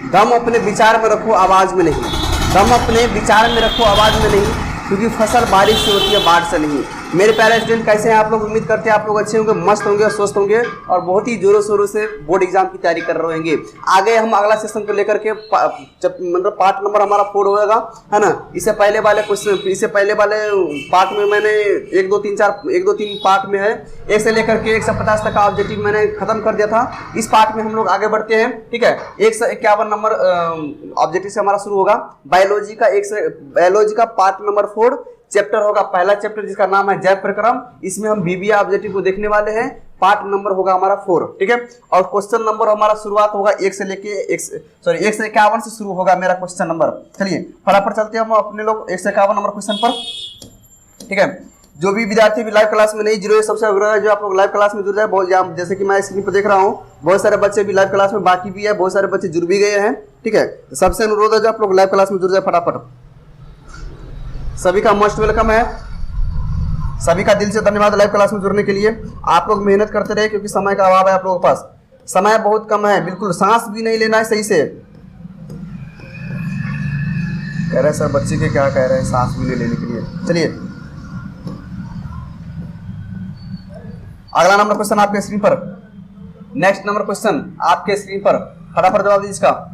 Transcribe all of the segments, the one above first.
दम अपने विचार में रखो, आवाज में नहीं। दम अपने विचार में रखो, आवाज में नहीं, क्योंकि फसल बारिश से होती है, बाढ़ से नहीं। मेरे प्यारे स्टूडेंट, कैसे हैं आप लोग? उम्मीद करते हैं आप लोग अच्छे होंगे, मस्त होंगे, स्वस्थ होंगे और बहुत ही जोरों शोरों से बोर्ड एग्जाम की तैयारी कर रहे होंगे। आगे हम अगला सेशन को लेकर के मतलब पार्ट नंबर हमारा 4 होगा, है ना। इससे पहले वाले क्वेश्चन, इससे पहले वाले पार्ट में मैंने 1 2 3 पार्ट में है 1 से लेकर के 150 तक का ऑब्जेक्टिव मैंने खत्म कर दिया था। इस पार्ट में हम लोग आगे बढ़ते हैं, ठीक है। 151 नंबर ऑब्जेक्टिव से हमारा शुरू होगा। बायोलॉजी का पार्ट नंबर 4 चैप्टर होगा, पहला चैप्टर जिसका नाम है जैव प्रक्रम। इसमें हम बीबीए ऑब्जेक्टिव को देखने वाले हैं। पार्ट नंबर होगा हमारा 4, ठीक है। और क्वेश्चन नंबर हमारा शुरुआत होगा 1 से 51 से शुरू होगा मेरा क्वेश्चन नंबर। चलिए फटाफट चलते हैं हम अपने लोग 151 नंबर क्वेश्चन पर, ठीक है। जो भी विद्यार्थी भी लाइव क्लास में नहीं जुड़े, सबसे अग्रह है जो आप लोग लाइव क्लास में जुड़ जाए। बहुत जैसे कि मैं स्क्रीन पर देख रहा हूँ, बहुत सारे बच्चे भी लाइव क्लास में बाकी भी है, बहुत सारे बच्चे जुड़ भी गए हैं, ठीक है। तो सबसे अनुरोध है जो आप लोग लाइव क्लास में जुड़ जाए फटाफट। सभी का मोस्ट वेलकम है, सभी का दिल से धन्यवाद लाइव क्लास में जुड़ने के लिए। आप लोग मेहनत करते रहे, क्योंकि समय का अभाव है आप लोगों के पास, समय बहुत कम है, बिल्कुल सांस भी नहीं लेना है सही से। कह रहे सर बच्चे के क्या कह रहे हैं, सांस भी नहीं लेने के लिए। चलिए अगला नंबर क्वेश्चन आपके स्क्रीन पर, नेक्स्ट नंबर क्वेश्चन आपके स्क्रीन पर, फटाफट जवाब दीजिए इसका।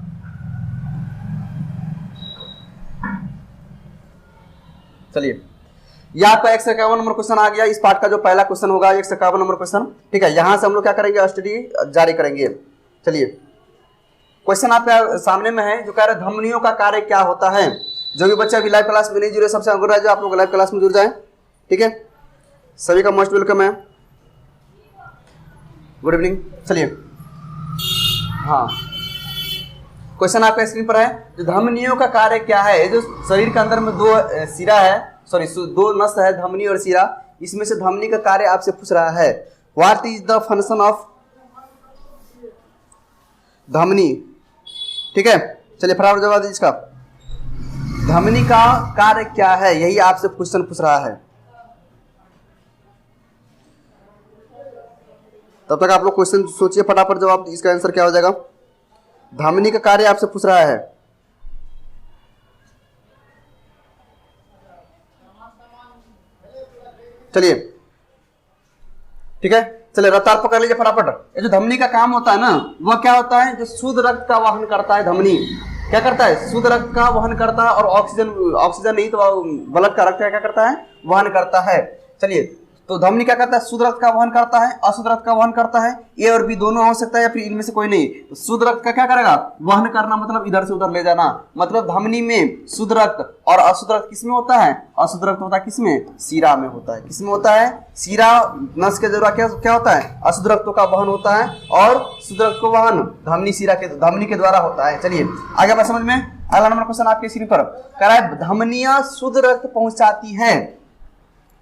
चलिए यह आपका 151 नंबर क्वेश्चन आ गया। इस पार्ट का जो पहला क्वेश्चन होगा 151 नंबर क्वेश्चन, ठीक है। यहां से हम लोग क्या करेंगे, स्टडी जारी करेंगे। चलिए क्वेश्चन आपके सामने में है जो कह रहे धमनियों का कार्य क्या होता है। जो भी बच्चे अभी लाइव क्लास में नहीं जुड़े, सबसे अनुरोध है जो आप लोग लाइव क्लास में जुड़ जाए, ठीक है। सभी का मोस्ट वेलकम है, गुड इवनिंग। चलिए हाँ, क्वेश्चन आपके स्क्रीन पर है, जो धमनियों का कार्य क्या है। जो शरीर के अंदर में 2 सिरा है, सॉरी 2 नस है, धमनी और सिरा। इसमें से धमनी का कार्य आपसे पूछ रहा है, what is the function of धमनी, ठीक है। चलिए फटाफट जवाब दीजिए इसका, धमनी का कार्य क्या है, यही आपसे क्वेश्चन पूछ रहा है। तब तक आप लोग क्वेश्चन सोचिए फटाफट, जवाब इसका आंसर क्या हो जाएगा। धमनी का कार्य आपसे पूछ रहा है। चलिए ठीक है, चलिए रफ्तार पकड़ लीजिए फटाफट। ये जो धमनी का काम होता है ना, वह क्या होता है, जो शुद्ध रक्त का वहन करता है। धमनी क्या करता है, शुद्ध रक्त का वहन करता है, और ऑक्सीजन नहीं तो ब्लड का रक्त क्या करता है, वहन करता है। चलिए तो धमनी क्या करता है, शुद्ध रक्त का वहन करता है, अशुद्ध रक्त का वहन करता है। ए और बी दोनों हो सकता है, या फिर इनमें से कोई नहीं। तो शुद्ध रक्त का क्या करेगा, वहन करना, मतलब इधर से उधर ले जाना। मतलब धमनी में शुद्ध रक्त और अशुद्ध रक्त किसमें होता है, अशुद्ध रक्त होता है किसमें, सीरा में होता है। किसमें होता है, सीरा नस के जरिए क्या होता है, अशुद्ध रक्तों का वहन होता है, और शुद्ध रक्त को वहन धमनी के द्वारा होता है। चलिए आगे बात समझ में। अगला नंबर क्वेश्चन आपके स्क्रीन पर कह रहा है, धमनियां शुद्ध रक्त पहुंचाती है।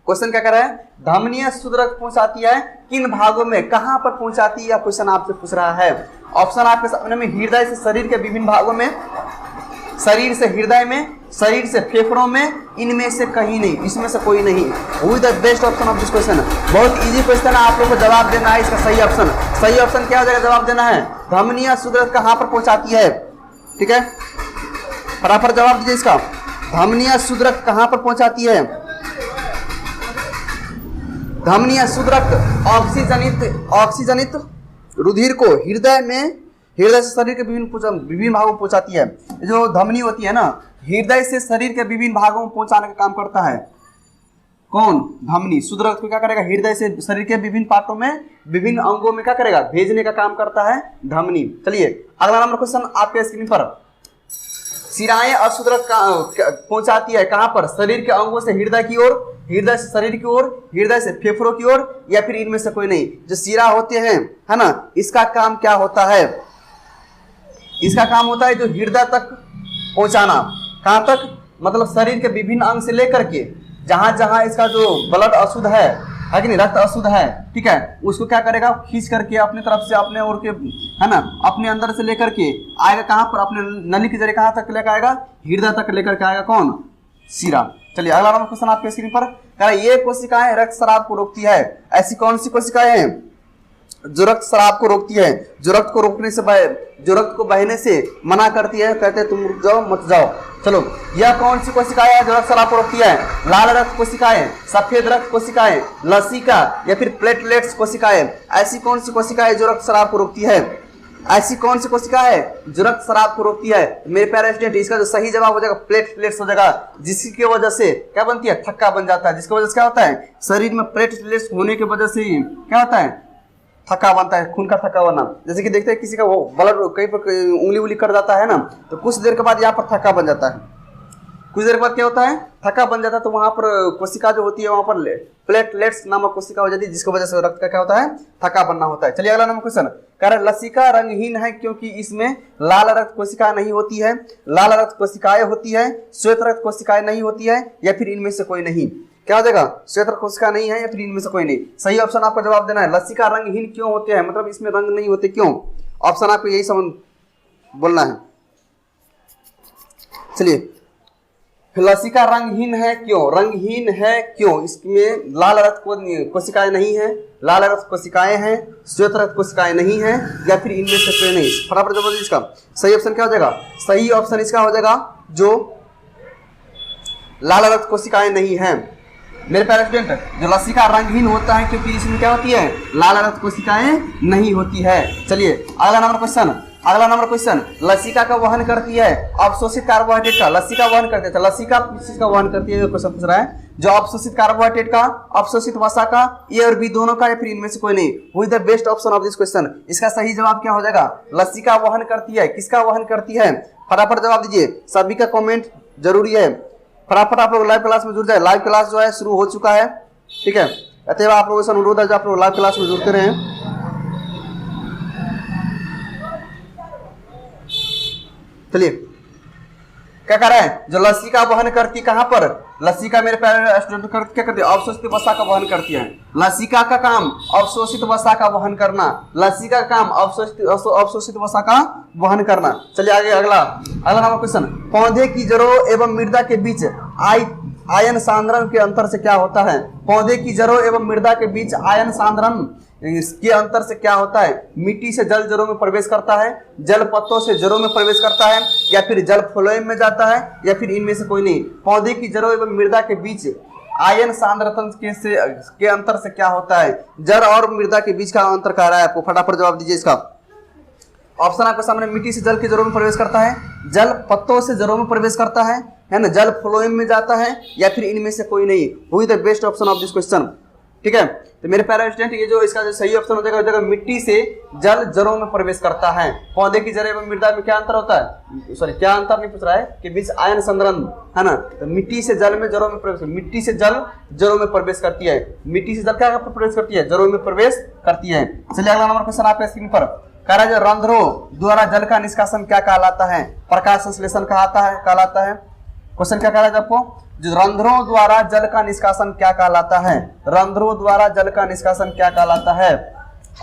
क्वेश्चन क्या कर रहा है, धमनियां शुद्ध रक्त पहुंचाती है, किन भागों में, कहां पर पहुंचाती है, क्वेश्चन आपसे पूछ रहा है। ऑप्शन आपके सामने में, हृदय से शरीर के विभिन्न भागों में, शरीर से हृदय में, शरीर से फेफड़ों में, इनमें से कहीं नहीं, इसमें से कोई नहीं। Who is the best option of this question. बहुत इजी क्वेश्चन है, आप लोगों को जवाब देना है इसका सही ऑप्शन। सही ऑप्शन क्या हो जाएगा, जवाब देना है, धमनियां शुद्ध रक्त कहां पर पहुंचाती है, ठीक है। फटाफट जवाब दीजिए इसका, धमनियां शुद्ध रक्त कहां पर पहुंचाती है। धमनियां शुद्ध रक्त ऑक्सीजनित रुधिर को हृदय से शरीर के विभिन्न भागों में पहुंचाती है। जो धमनी होती है ना, हृदय से शरीर के विभिन्न भागों में पहुंचाने का काम करता है। कौन, धमनी। शुद्ध रक्त को क्या करेगा, हृदय से शरीर के विभिन्न पार्टों में, विभिन्न अंगों में क्या करेगा, भेजने का काम करता है धमनी। चलिए अगला नंबर क्वेश्चन आपके स्क्रीन पर, सिराएं अशुद्ध रक्त पहुंचाती है कहां पर, शरीर के अंगों से हृदय की ओर, हृदय से शरीर की ओर, हृदय से फेफड़ों की ओर, या फिर इनमें से कोई नहीं। जो सिरा होते हैं, है ना, इसका काम क्या होता है, इसका काम होता है जो हृदय तक पहुंचाना। कहां तक, मतलब शरीर के विभिन्न अंग से लेकर के जहां जहां इसका जो ब्लड अशुद्ध है कि नहीं, रक्त अशुद्ध है, ठीक है, उसको क्या करेगा, खींच करके अपने तरफ से, अपने ओर के, है ना, अपने अंदर से लेकर के आएगा कहां पर, अपने नली के जरिए कहां तक लेकर आएगा, हृदय तक लेकर के आएगा। कौन, सीरा। चलिए अगला नंबर क्वेश्चन आपके स्क्रीन पर कह रहा है, ये कोशिकाएं रक्त स्राव को रोकती है। ऐसी कौन सी कोशिकाएं हैं, जो रक्त स्राव को रोकती है, जो रक्त को रोकने से जो रक्त को बहने से मना करती है, कहते हैं तुम रुक जाओ मत जाओ। चलो, यह कौन सी कोशिकाएं है जो रक्त स्राव को रोकती है? लाल रक्त कोशिकाएं, सफेद रक्त कोशिकाएं, लसिका या फिर प्लेटलेट्स कोशिकाएं। ऐसी कौन सी कोशिकाएं जो रक्त स्राव को रोकती है? ऐसी कौन सी कोशिका है जो रक्त स्राव को रोकती है? मेरे प्यारे स्टूडेंट, इसका जो सही जवाब हो जाएगा प्लेटलेट्स हो जाएगा, जिसकी वजह से क्या बनती है? थक्का बन जाता है। जिसकी वजह से क्या होता है? शरीर में प्लेटलेट्स होने की वजह से क्या होता है? थक्का बनता है, खून का थक्का बनना। जैसे कि देखते हैं किसी का वो ब्लड कहीं पर उंगली उंगली कर जाता है ना, तो कुछ देर के बाद यहाँ पर थक्का बन जाता है। कुछ देर के बाद क्या होता है? थक्का बन जाता है। तो वहां पर कोशिका जो होती है वहां पर प्लेटलेट्स नामक कोशिका हो जाती है, जिसकी वजह से रक्त का क्या होता है? थक्का बनना होता है। चलिए अगला नंबर क्वेश्चन। कह रहे लसिका रंगहीन है क्योंकि इसमें लाल रक्त कोशिका नहीं होती है, लाल रक्त कोशिकाएं होती है, श्वेत रक्त कोशिकाएं नहीं होती है, या फिर इनमें से कोई नहीं। क्या हो जाएगा? श्वेत रक्त कोशिका नहीं है या फिर इनमें से कोई नहीं। सही ऑप्शन आपको जवाब देना है। लसिका रंगहीन क्यों होते हैं, मतलब इसमें रंग नहीं होते, क्यों? ऑप्शन आपको यही समझ बोलना है। चलिए, लसिका रंगहीन है क्यों? रंगहीन है क्यों? इसमें लाल रक्त कोशिकाएं नहीं है, लाल रक्त कोशिकाएं हैं, श्वेत रक्त कोशिकाएं नहीं है, या फिर इनमें से कोई नहीं। फटाफट जवाब दीजिए। इसका सही ऑप्शन क्या हो जाएगा? सही ऑप्शन इसका हो जाएगा जो लाल रक्त कोशिकाएं नहीं है। मेरे प्यारे स्टूडेंट, जो लसिका रंगहीन होता है क्योंकि इसमें क्या होती है? लाल रक्त कोशिकाएं नहीं होती है। चलिए अगला नंबर क्वेश्चन। अगला नंबर क्वेश्चन, लसिका का वहन करती है अवशोषित कार्बोहाइड्रेट का। लसिका वहन करती है, लसिका किस चीज का वहन करती है? क्वेश्चन पूछ रहा है। जो अवशोषित कार्बोहाइड्रेट का, अवशोषित वसा का, ए और बी दोनों का, या फिर इनमें से कोई नहीं। Who is the best option of this question? इसका सही जवाब क्या हो जाएगा? लसिका वहन करती है। किसका वहन करती है? फटाफट जवाब दीजिए। सभी का कॉमेंट जरूरी है। फटाफट आप लोग लाइव क्लास में जुड़ जाए। लाइव क्लास जो है शुरू हो चुका है, ठीक है। अतः आप लोगों से अनुरोध है जो आप लोग लाइव क्लास में जुड़ते रहें। चलिए, क्या कर रहा है? जो लसिका वहन करती कहां पर? लसिका मेरे प्यारे स्टूडेंट क्या करती है? अवशोषित वसा का वहन करती है। लसिका का काम अवशोषित वसा का वहन करना। लसिका का काम अवशोषित वसा का वहन करना। चलिए आगे अगला नंबर क्वेश्चन। पौधे की जड़ों एवं मृदा के बीच आयन सांद्रण के अंतर से क्या होता है? पौधे की जड़ों एवं मृदा के बीच आयन सांद्रण इसके अंतर से क्या होता है? मिट्टी से जल जड़ों में प्रवेश करता है, जल पत्तों से जड़ों में प्रवेश करता है, या फिर जल फ्लोएम में जाता है, या फिर इनमें से कोई नहीं। पौधे की जड़ों एवं मृदा के बीच आयन सांद्रता के अंतर से क्या होता है? जड़ और मृदा के बीच का अंतर कह रहा है आपको। फटाफट जवाब दीजिए इसका। ऑप्शन आपके सामने, मिट्टी से जल की जड़ों में प्रवेश करता है, जल पत्तों से जड़ों में प्रवेश करता है ना, जल फ्लोएम में जाता है, या फिर इनमें से कोई नहीं। Who is the best option of this question? ठीक है, तो मेरे प्यारे स्टूडेंट, ये जो इसका जो सही ऑप्शन हो जाएगा मिट्टी से जल जड़ों में प्रवेश करता है। पौधे की जड़ एवं मृदा में क्या अंतर होता है? सॉरी, क्या अंतर नहीं पूछ रहा है कि बीच आयन संद्रण है ना। तो मिट्टी से जल में जड़ों में प्रवेश, मिट्टी से जल जड़ों में प्रवेश करती है। मिट्टी से जल क्या प्रवेश करती है? जड़ों में प्रवेश करती है। चलिए अगला नंबर क्वेश्चन आपके स्क्रीन पर। कह रहा है जो रंध्रों द्वारा जल का निष्कासन क्या कहलाता है? प्रकाश संश्लेषण कहलाता है। क्वेश्चन क्या कह रहा है आपको? जो रंध्रों द्वारा जल का निष्कासन क्या कहलाता है? रंध्रों द्वारा जल का निष्कासन क्या कहलाता है?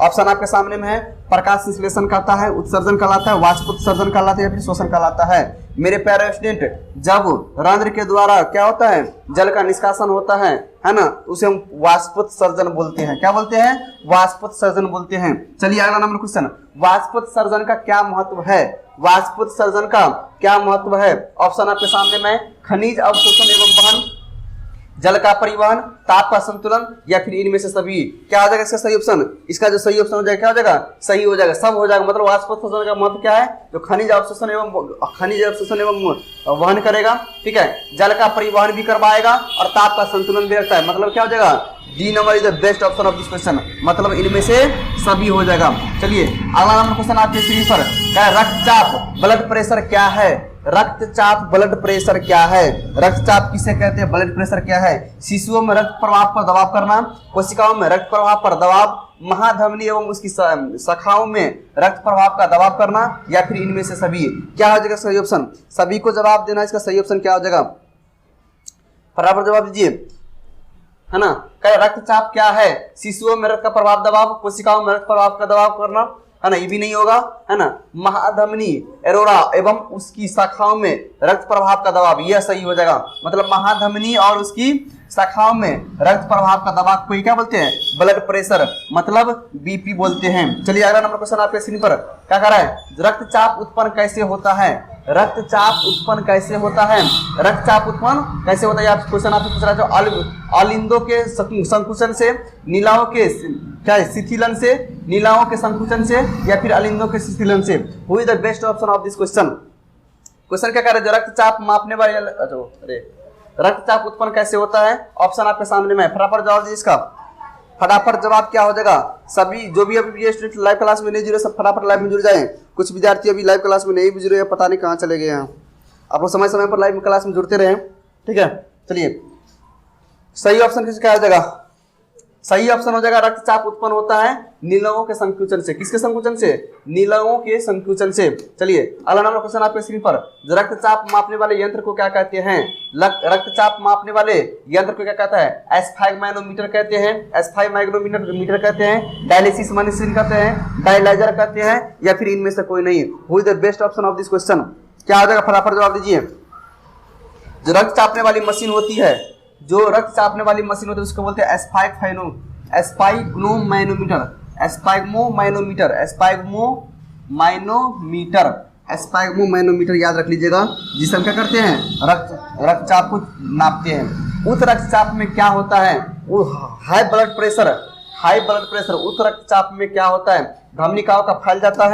ऑप्शन आपके सामने में है। प्रकाश संश्लेषण कहता है, उत्सर्जन कहलाता है, वाष्पोत्सर्जन कहलाता है, या फिर शोषण कहलाता है। मेरे प्यारे स्टूडेंट, जब रंध्र के द्वारा क्या होता है? जल का निष्कासन होता है ना, उसे हम वाष्पोत्सर्जन बोलते हैं। क्या बोलते हैं? वाष्पोत्सर्जन बोलते हैं। चलिए अगला नंबर क्वेश्चन। वाष्पोत्सर्जन का क्या महत्व है? वाष्पोत्सर्जन का क्या महत्व है? ऑप्शन आपके सामने में। खनिज अवशोषण एवं वहन, जल का परिवहन, ताप का संतुलन, या फिर इनमें से सभी। क्या हो जाएगा इसका सही ऑप्शन? इसका जो सही ऑप्शन हो जाएगा क्या हो जाएगा? सही हो जाएगा, सब हो जाएगा। मतलब वाष्पोत्सर्जन का महत्व क्या है? जो खनिज अवशोषण एवं वहन करेगा, ठीक है, जल का परिवहन भी करवाएगा और ताप का संतुलन भी रखता है। मतलब क्या हो जाएगा? D number is the best option of this question. मतलब इनमें से सभी हो जाएगा। चलिए अगला नंबर क्वेश्चन आपके स्क्रीन पर। क्या रक्तचाप ब्लड प्रेशर क्या है? रक्तचाप ब्लड प्रेशर क्या है? रक्तचाप किसे कहते हैं? ब्लड प्रेशर क्या है? शिशुओं में रक्त प्रवाह पर दबाव करना, कोशिकाओं में रक्त प्रवाह पर दबाव, महाधमनी एवं उसकी शाखाओं में रक्त प्रवाह का दबाव करना, या फिर इनमें से सभी। क्या हो जाएगा सही ऑप्शन? सभी को जवाब देना। इसका सही ऑप्शन क्या हो जाएगा? फटाफट जवाब दीजिए, है ना। क्या रक्तचाप क्या है? शिशुओं में रक्त का प्रभाव दबाव, कोशिकाओं में रक्त प्रवाह का दबाव करना, है ना, ये भी नहीं होगा, है ना। महाधमनी एरोरा एवं उसकी शाखाओं में रक्त प्रवाह का दबाव, यह सही हो जाएगा। मतलब महाधमनी और उसकी शाखाओं में रक्त प्रवाह का दबाव को क्या बोलते हैं? ब्लड प्रेशर, मतलब बीपी बोलते हैं। चलिए अगला नंबर क्वेश्चन आपके स्क्रीन पर क्या कर रहा है? रक्तचाप उत्पन्न कैसे होता है? रक्तचाप उत्पन्न कैसे होता है? रक्तचाप उत्पन्न कैसे होता है? आप क्वेश्चन आपसे पूछ रहा है, जो अलिंदों के संकुचन से, नीलाओं के क्या है शिथिलन से, नीलाओं के संकुचन से, या फिर अलिंदों के शिथिलन से। Who is the best option of this question? Question क्या कर रहे हैं? जो रक्तचाप मापने वाले, अरे रक्तचाप उत्पन्न कैसे होता है? ऑप्शन आपके सामने में है, फटाफट जवाब दीजिए इसका। फटाफट जवाब क्या हो जाएगा? सभी जो भी अभी ये स्टूडेंट लाइव क्लास में नहीं जुड़े, सब फटाफट लाइव में जुड़ जाएं। कुछ विद्यार्थी अभी लाइव क्लास में नहीं भी जुड़े, पता नहीं कहाँ चले गए हैं। आप लोग समय समय पर लाइव क्लास में जुड़ते रहे, ठीक है। चलिए सही ऑप्शन किसका क्या हो जाएगा? सही ऑप्शन हो जाएगा रक्तचाप उत्पन्न होता है नीलवों के संकुचन से। किसके संकुचन से? नीलवों के संकुचन से। चलिए अगला नंबर क्वेश्चन आपके स्क्रीन पर, रक्तचाप मापने वाले यंत्र को क्या कहते हैं? रक्तचाप मापने वाले यंत्र को क्या कहता है? एस्फाइगमैनोमीटर कहते हैं, एस्फाइगमैनोमीटर कहते हैं, डायलिसिस मशीन कहते हैं, डायलाइजर कहते हैं, या फिर इनमें से कोई नहीं। Who is the best option of this question? क्या हो जाएगा? फटाफट जवाब दीजिए। जो रक्त चापने वाली मशीन होती है, जो रक्त चापने वाली मशीन होती है उसको बोलते हैं एस्पाइगमोमैनोमीटर याद रख लीजिएगा, जिससे हम क्या करते हैं? रक्तचाप को नापते हैं। उच्च रक्तचाप में क्या होता है? वो हाई ब्लड प्रेशर उच्च रक्तचाप में क्या होता है? धमनिकाओं का फैल जाता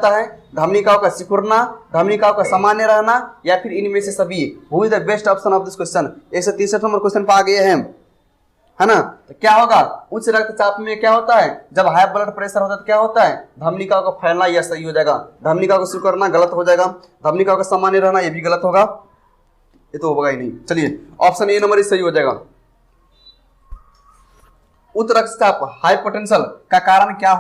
है, धमनिकाओं का सिकुड़ना, धमनिकाओं का सामान्य रहना, या फिर इनमें से सभी। Who is the best option of this question? 163 number question पर आ गए हैं, है ना। तो क्या होगा? उच्च रक्तचाप में क्या होता है? जब हाई ब्लड प्रेशर होता है तो क्या होता है? धमनिकाओं का फैलना यह सही हो जाएगा, धमनिकाओं को सिकुड़ना गलत हो जाएगा, धमनिकाओं का सामान्य रहना ये भी गलत होगा, ये तो होगा ही नहीं। चलिए ऑप्शन ए नंबर ही सही हो जाएगा। उच्च रक्तचाप हाइपोटेंशन का कारण क्या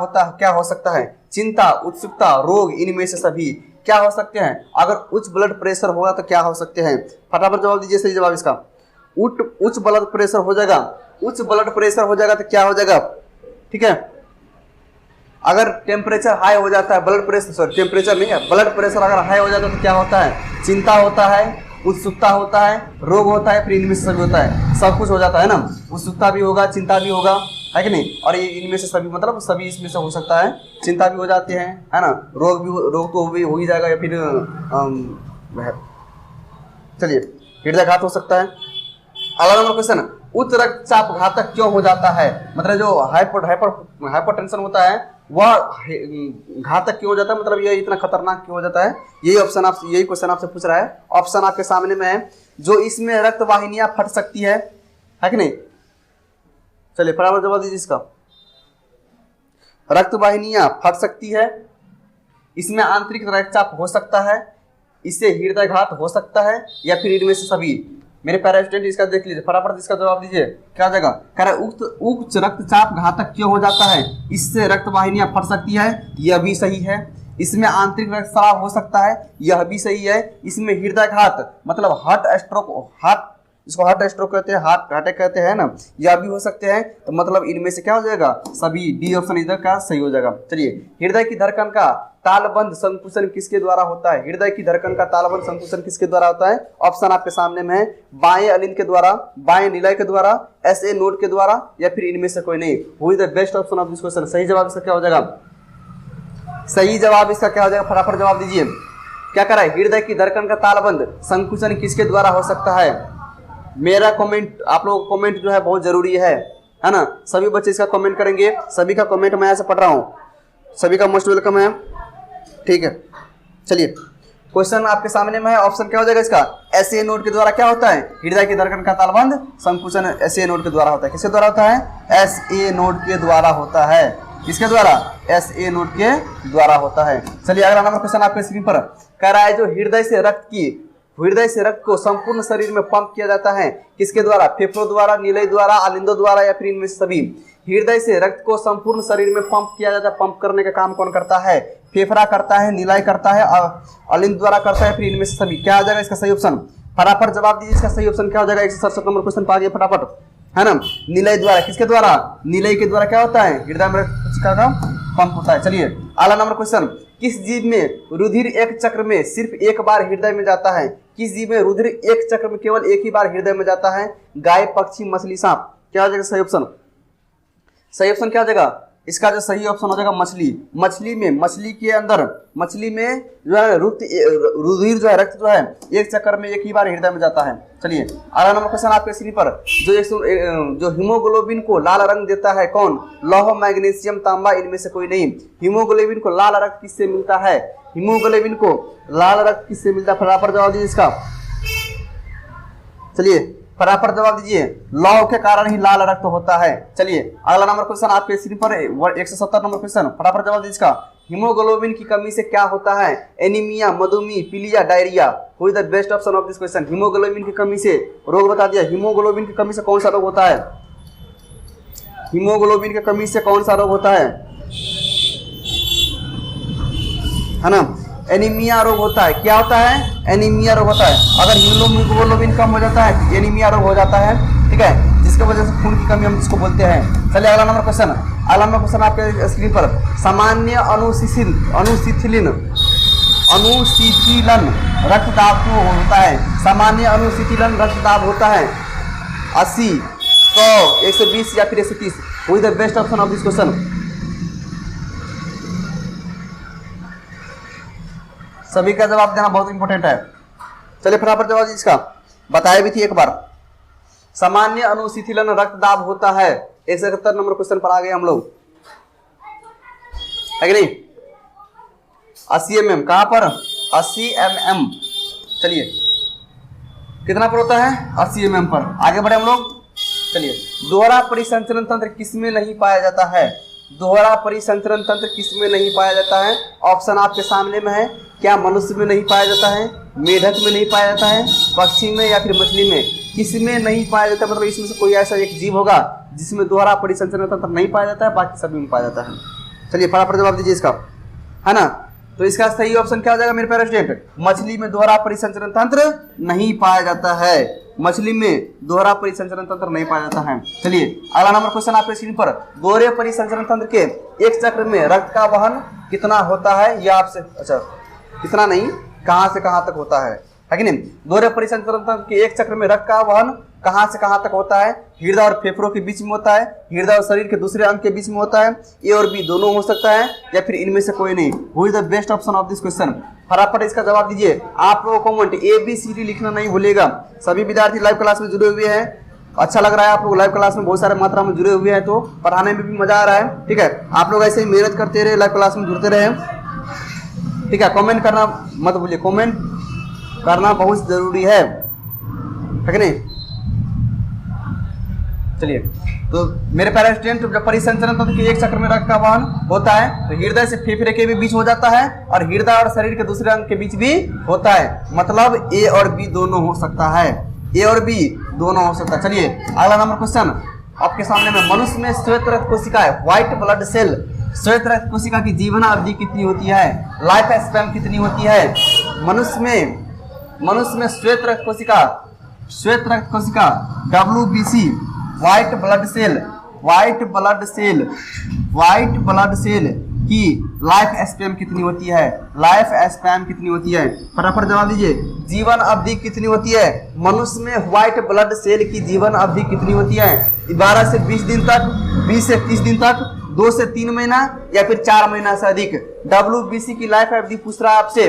हो सकता है? चिंता, उत्सुकता, रोग, इनमें से सभी क्या हो सकते हैं? अगर उच्च ब्लड प्रेशर होगा तो क्या हो सकते हैं? फटाफट जवाब दीजिए। सही जवाब इसका उच्च ब्लड प्रेशर हो जाएगा। उच्च ब्लड प्रेशर हो जाएगा तो क्या हो जाएगा? ठीक है, अगर टेम्परेचर हाई हो जाता है, ब्लड प्रेशर अगर हाई हो जाता है तो क्या होता है? चिंता होता है, उत्सुकता होता है, रोग होता है, फिर इनमें से सभी होता है, सब कुछ हो जाता है ना। उत्सुकता भी होगा, चिंता भी होगा, है कि नहीं? और ये इनमें से सभी, मतलब सभी इसमें से हो सकता है। चिंता भी हो जाती है ना, रोग तो भी हो ही जाएगा, या फिर चलिए हृदयाघात हो सकता है। अगला नंबर क्वेश्चन, उच्च रक्तचाप घातक क्यों हो जाता है? मतलब जो हाइपरटेंशन होता है वह घातक क्यों हो जाता है, मतलब ये इतना खतरनाक क्यों हो जाता है? यही क्वेश्चन आपसे पूछ रहा है। ऑप्शन आपके सामने में है। जो इसमें रक्त वाहिनियां फट सकती है कि नहीं? चलिए फटाफट जवाब दीजिए इसका। रक्त वाहिनियां फट सकती है, इसमें आंतरिक रक्तचाप हो सकता है, इससे हृदयाघात हो सकता है, या फिर इनमें से सभी। मेरे प्यारे स्टूडेंट इसका देख लीजिए, फटाफट इसका जवाब दीजिए। क्या हो जाएगा? कह रहा है उच्च रक्तचाप घातक क्यों हो जाता है? इससे रक्त वाहिनियां फट सकती है, यह भी सही है। इसमें आंतरिक रक्तस्राव हो सकता है, यह भी सही है। इसमें हृदयाघात मतलब इसको हार्ट स्ट्रोक कहते हैं, हार्ट अटैक कहते हैं ना, यह भी हो सकते हैं। तो मतलब इनमें से क्या हो जाएगा? सभी। डी ऑप्शन इधर का सही हो जाएगा। चलिए, हृदय की धड़कन का तालबंद संकुचन किसके द्वारा होता है? हृदय की धड़कन का तालबंद संकुचन किसके द्वारा होता है? ऑप्शन आपके सामने में है। बाएं अलिंद के द्वारा, बाएं निलय के द्वारा, SA नोड के द्वारा, या फिर इनमें से कोई नहीं। Who is the best option of this question? सही जवाब इसका क्या हो जाएगा? सही जवाब इसका क्या हो जाएगा? फटाफट जवाब दीजिए। क्या कह रहा है? हृदय की धड़कन का तालबंद संकुचन किसके द्वारा हो सकता है? मेरा कमेंट, आप लोगों का कमेंट जो है बहुत जरूरी है ना। सभी बच्चे इसका कमेंट करेंगे, सभी का कमेंट मैं ऐसे पढ़ रहा हूँ, सभी का मोस्ट वेलकम है, ठीक है। चलिए क्वेश्चन आपके सामने में है। ऑप्शन क्या हो जाएगा इसका? SA नोड के द्वारा क्या होता है? हृदय की धड़कन का तालबंद संकुचन SA नोड के द्वारा होता है। किसके द्वारा होता है? SA नोड के द्वारा होता है। किसके द्वारा? SA नोड के द्वारा होता है। चलिए अगला नंबर क्वेश्चन आपके स्क्रीन पर कह रहा है, जो हृदय से रक्त को संपूर्ण शरीर में पंप किया जाता है, किसके द्वारा? फेफड़ों द्वारा, निलय द्वारा, अलिंदों द्वारा, या फिर इनमें से सभी। हृदय से रक्त को संपूर्ण शरीर में पंप किया जाता है। पंप करने का काम कौन करता है? फेफड़ा करता है, निलय करता है, अलिंद द्वारा करता है, फिर इनमें से सभी। क्या आ जाएगा इसका सही ऑप्शन? फटाफट जवाब दीजिए। इसका सही ऑप्शन क्या हो जाएगा? 167 नंबर क्वेश्चन पा गया, फटाफट, है ना। निलय द्वारा। किसके द्वारा? निलय के द्वारा क्या होता है? हृदय में रक्त का पंप होता है। चलिए अगला नंबर क्वेश्चन, किस जीव में रुधिर एक चक्र में सिर्फ एक बार हृदय में जाता है? किस जीव में रुधिर एक चक्र में केवल एक ही बार हृदय में जाता है? गाय, पक्षी, मछली, सांप। क्या हो जाएगा सही ऑप्शन? सही ऑप्शन क्या हो जाएगा? इसका जो सही ऑप्शन हो जाएगा मछली। मछली में, मछली के अंदर, मछली में जो है रुधिर जो है, रक्त जो है एक चक्कर में एक ही बार हृदय में जाता है। चलिए अगला नंबर क्वेश्चन आपके स्क्रीन पर, जो हीमोग्लोबिन को लाल रंग देता है कौन? लौह, मैग्नीशियम, तांबा, इनमें से कोई नहीं। हीमोग्लोबिन को लाल रक्त किससे मिलता है? हीमोग्लोबिन को लाल रक्त किससे मिलता है? फटाफट जवाब दीजिए इसका। चलिए फटाफट जवाब दीजिए। लौह के कारण ही लाल रक्त होता है। चलिए अगला नंबर क्वेश्चन आपके स्क्रीन पर 170 नंबर क्वेश्चन, फटाफट जवाब दीजिए इसका। हीमोग्लोबिन की कमी से क्या होता है? एनीमिया, मधुमेह, पीलिया, diarrhoea. Who is the best option of this question? Haemoglobin की कमी से रोग बता दिया। हीमोग्लोबिन की कमी से कौन सा रोग होता है? हीमोग्लोबिन की कमी से कौन सा रोग होता है ना? एनीमिया रोग होता है। क्या होता है? एनीमिया रोग होता है। अगर हीमोग्लोबिन कम हो जाता है एनीमिया रोग हो जाता है, ठीक है, जिसकी वजह से खून की कमी हम जिसको बोलते हैं। चलिए अगला नंबर क्वेश्चन, अगला नंबर क्वेश्चन आपके स्क्रीन पर, सामान्य अनुशीतलन रक्तदाब को होता है? सामान्य अनुशीतलन रक्तदाब होता है 80, 100, 120 या फिर 130। Who is the best option of this question? सभी का जवाब देना बहुत इंपॉर्टेंट है। चलिए फटाफट जवाब दीजिए इसका। बताया भी थी एक बार, सामान्य अनुशीतलन रक्तदाब होता है। 171 नंबर क्वेश्चन पर आ गए हम लोग, है कि नहीं? 80 mm, कहां पर? 80 mm। चलिए कितना पर होता है? 80 mm पर। आगे बढ़े हम लोग। चलिए, दोहरा परिसंचरण तंत्र किसमें नहीं पाया जाता है? दोहरा परिसंचरण तंत्र किसमें नहीं पाया जाता है? ऑप्शन आपके सामने में है। क्या मनुष्य में नहीं पाया जाता है? मेढक में नहीं पाया जाता है? पक्षी में या फिर मछली में? किसमें नहीं पाया जाता है? मतलब इसमें से कोई ऐसा एक जीव होगा जिसमें दोहरा परिसंचरण तंत्र नहीं पाया जाता है, बाकी सभी में पाया जाता है। चलिए फटाफट जवाब दीजिए इसका, है ना? तो इसका सही ऑप्शन क्या हो जाएगा मेरे प्यारे स्टूडेंट? मछली में दोहरा परिसंचरण तंत्र नहीं पाया जाता है। मछली में दोहरा परिसंचरण तंत्र नहीं पाया जाता है। चलिए अगला नंबर क्वेश्चन आपके स्क्रीन पर, दोहरे परिसंचरण तंत्र के एक चक्र में रक्त का वहन कितना होता है? यह आपसे, अच्छा कितना नहीं, कहां से कहां तक होता है कि नहीं? दोहरे परिसंचरण तंत्र के एक चक्र में रक्त का वहन कहां से कहां तक होता है? हृदय और फेफड़ों के बीच में होता है, हृदय और शरीर के दूसरे अंग के बीच में होता है, ए और बी दोनों हो सकता है, या फिर इनमें से कोई नहीं। Who is the best option of this question? फटाफट इसका जवाब दीजिए। आप लोगों को कमेंट ABCD लिखना नहीं भूलेगा। सभी विद्यार्थी लाइव क्लास में जुड़े हुए हैं, अच्छा लग रहा है आप लोग लाइव क्लास में बहुत सारे मात्रा में जुड़े हुए हैं, तो पढ़ाने में भी मजा आ रहा है, ठीक है? आप लोग ऐसे ही मेहनत करते रहे, लाइव क्लास में जुड़ते रहे, ठीक है? कमेंट करना मत भूलिए, कमेंट करना बहुत जरूरी है कि नहीं? चलिए, तो मेरे प्यारे स्टूडेंट, जब परिसंचरण तंत्र के एक चक्र में रक्त का वहन होता है तो हृदय से फेफड़े के भी बीच हो जाता है और हृदय और शरीर के दूसरे अंग के बीच भी होता है। मतलब ए और बी दोनों हो सकता है, ए और बी दोनों हो सकता है। चलिए अगला नंबर क्वेश्चन आपके सामने में, मनुष्य में श्वेत रक्त कोशिका है, व्हाइट ब्लड सेल, श्वेत रक्त कोशिका की जीवन अवधि कितनी होती है? लाइफ स्पैन कितनी होती है? मनुष्य में श्वेत रक्त कोशिका WBC, व्हाइट ब्लड सेल की लाइफ स्पैन कितनी होती है? लाइफ स्पैन कितनी होती है? फटाफट जवाब दीजिए। जीवन अवधि कितनी होती है? मनुष्य में व्हाइट ब्लड सेल की जीवन अवधि कितनी होती है? 12 से 20 दिन तक, 20 से 30 दिन तक, 2 से 3 महीना या फिर 4 महीना से अधिक। WBC की लाइफ अवधि पूछ रहा है आपसे,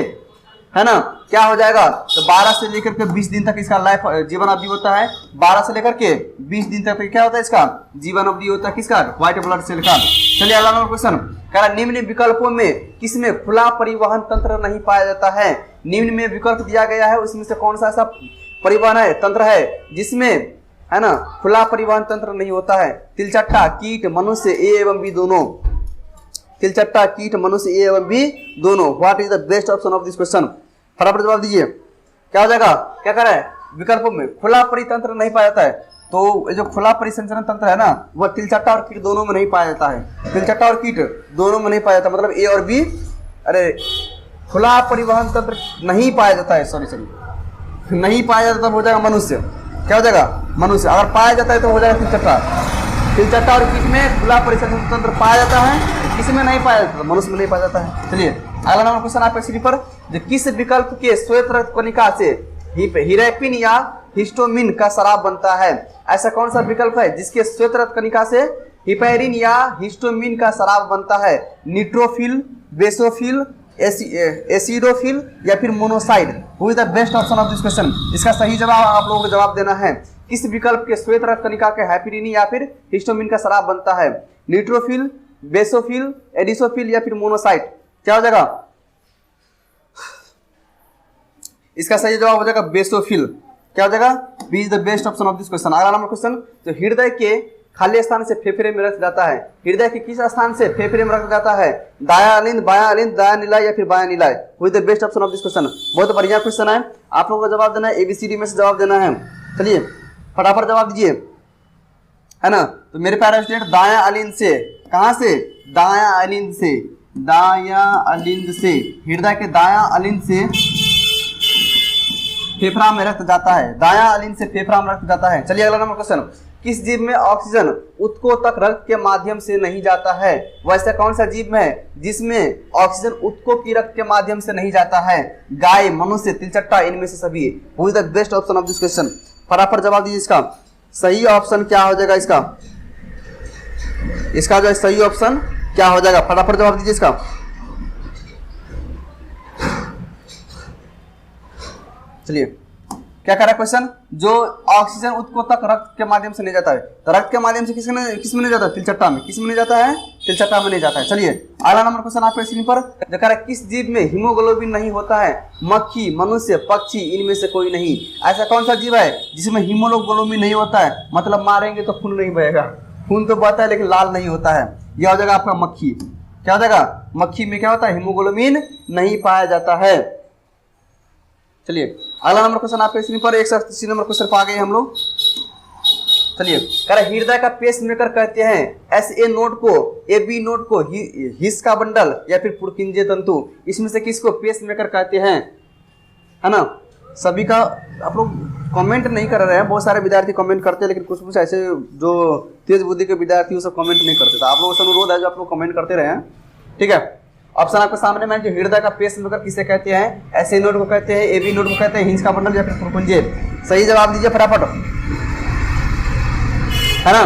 है ना? क्या हो जाएगा? तो 12 से लेकर के 20 दिन तक इसका लाइफ जीवन अवधि होता है। 12 से लेकर के 20 दिन तक क्या होता है इसका जीवन अवधि होता है, किसका? व्हाइट ब्लड सेल का। चलिए अगला नंबर क्वेश्चन, कह रहा निम्न विकल्पों में किसमें खुला परिवहन तंत्र नहीं पाया जाता है? निम्न में विकल्प दिया गया है, उसमें से कौन सा ऐसा परिवहन है, तंत्र है जिसमें, है ना, खुला परिवहन तंत्र नहीं होता है? तिलचट्टा, कीट, मनुष्य, ए एवं बी दोनों। तिलचट्टा, कीट, मनुष्य, ए एवं बी दोनों। What is the best option of this question? फटाफट जवाब दीजिए। क्या हो जाएगा? क्या कर रहा है? विकल्पों में खुला परितंत्र नहीं पाया जाता है, तो जो खुला परिसंचरण तंत्र है ना, वह तिलचट्टा और कीट दोनों में नहीं पाया जाता है। तिलचट्टा और कीट दोनों में नहीं पाया जाता, मतलब ए और बी। अरे खुला परिवहन तंत्र नहीं पाया जाता है, सॉरी नहीं पाया जाता, हो जाएगा मनुष्य। क्या हो जाएगा? मनुष्य। अगर पाया जाता है तो हो जाएगा तिलचट्टा। तिलचट्टा और कीट में खुला परिसंचरण तंत्र पाया जाता है, किसी में नहीं पाया जाता, मनुष्य में नहीं पाया जाता है। चलिए अगला नंबर क्वेश्चन आपके स्क्रीन पर, जो किस विकल्प के श्वेत रक्त कणिका से हिरेपिन या हिस्टोमिन का शराब बनता है? ऐसा कौन सा विकल्प है जिसके श्वेत रक्त कणिका से हिपेरिन या हिस्टोमिन का शराब बनता है? न्यूट्रोफिल, बेसोफिल, एसिडोफिल या फिर monocyte? Who is the best option of this question? इसका सही जवाब आप लोगों को जवाब देना है। किस विकल्प के श्वेत रक्त कणिका के हाइपेरिन या फिर हिस्टोमिन का शराब बनता है? न्यूट्रोफिल, बेसोफिल, एडिसोफिल या फिर मोनोसाइट? क्या हो जाएगा? इसका सही जवाब हो जाएगा बेसोफिल। क्या हो जाएगा? B is the best option of this question. अगला नंबर क्वेश्चन, तो हृदय के खाली स्थान से फेफड़े में रक्त जाता है, हृदय के किस स्थान से फेफड़े में रक्त जाता है? दायां अलिंद, बायां अलिंद, दायां निलाय या फिर बायां निलाय? Who is the best option of this question? बहुत बढ़िया क्वेश्चन है, आप लोगों को जवाब देना है, एबीसीडी में से जवाब देना है। चलिए फटाफट जवाब दीजिए, है ना। तो मेरे प्यारे स्टूडेंट, दायां अलिंद से, कहां से? दायां अलिंद से, दायां अलिंद से, हृदय के दायां अलिंद से फेफड़ा में रक्त जाता है, दायां अलिंद से फेफड़ा में रक्त जाता है। चलिए अगला नंबर क्वेश्चन, किस जीव में ऑक्सीजन ऊतकों तक रक्त के माध्यम से नहीं जाता है? वैसे कौन सा जीव है जिसमें ऑक्सीजन ऊतकों की रक्त के माध्यम से नहीं जाता है? गाय, मनुष्य, तिलचट्टा, इनमें से सभी? Who is the best option of this question? फटाफट जवाब दीजिए। इसका सही ऑप्शन क्या हो जाएगा? इसका जो सही ऑप्शन क्या हो जाएगा? फटाफट जवाब दीजिए इसका। चलिए क्या कह रहा है क्वेश्चन? जो ऑक्सीजन ऊतकों तक रक्त के माध्यम से नहीं जाता है, तो रक्त के माध्यम से किस में नहीं जाता है? तिलचट्टा में। किस में नहीं जाता है? तिलचट्टा में नहीं जाता है। चलिए अगला नंबर क्वेश्चन आपके स्क्रीन पर, जो कह रहा है किस जीव में हीमोग्लोबिन नहीं होता है? मक्खी, मनुष्य, पक्षी, इनमें से कोई नहीं। ऐसा कौन सा जीव है जिसमें हीमोग्लोबिन नहीं होता है? मतलब मारेंगे तो खून नहीं बहेगा, खून तो बहता है लेकिन लाल नहीं होता है। यह हो जाएगा आपका मक्खी। क्या हो जाएगा? मक्खी में क्या होता है? हीमोग्लोबिन नहीं पाया जाता है। चलिए अगला नंबर क्वेश्चन आपके स्क्रीन पर, 180 नंबर क्वेश्चन पर आ गए हम लोग। चलिए कह रहे हृदय का पेस मेकर कहते हैं एसए नोड को, एबी नोड को हिस का बंडल या फिर पुरकिंजे तंतु? इसमें से किसको पेस मेकर कहते हैं? है ना। सभी का आप लोग कमेंट नहीं कर रहे हैं, बहुत सारे विद्यार्थी कमेंट करते हैं लेकिन कुछ ऐसे जो तेज बुद्धि के विद्यार्थी वो सब कमेंट नहीं करते। तो आप लोगों से अनुरोध है जो आप लोग कमेंट करते रहे हैं, ठीक है। ऑप्शन आपके सामने में, जो हृदय का पेस मेकर किसे कहते हैं? एसए नोड को कहते हैं, एबी नोड को कहते हैं, हिंस का बंडल या फिर पुरकुंजे? सही जवाब दीजिए फटाफट, है ना।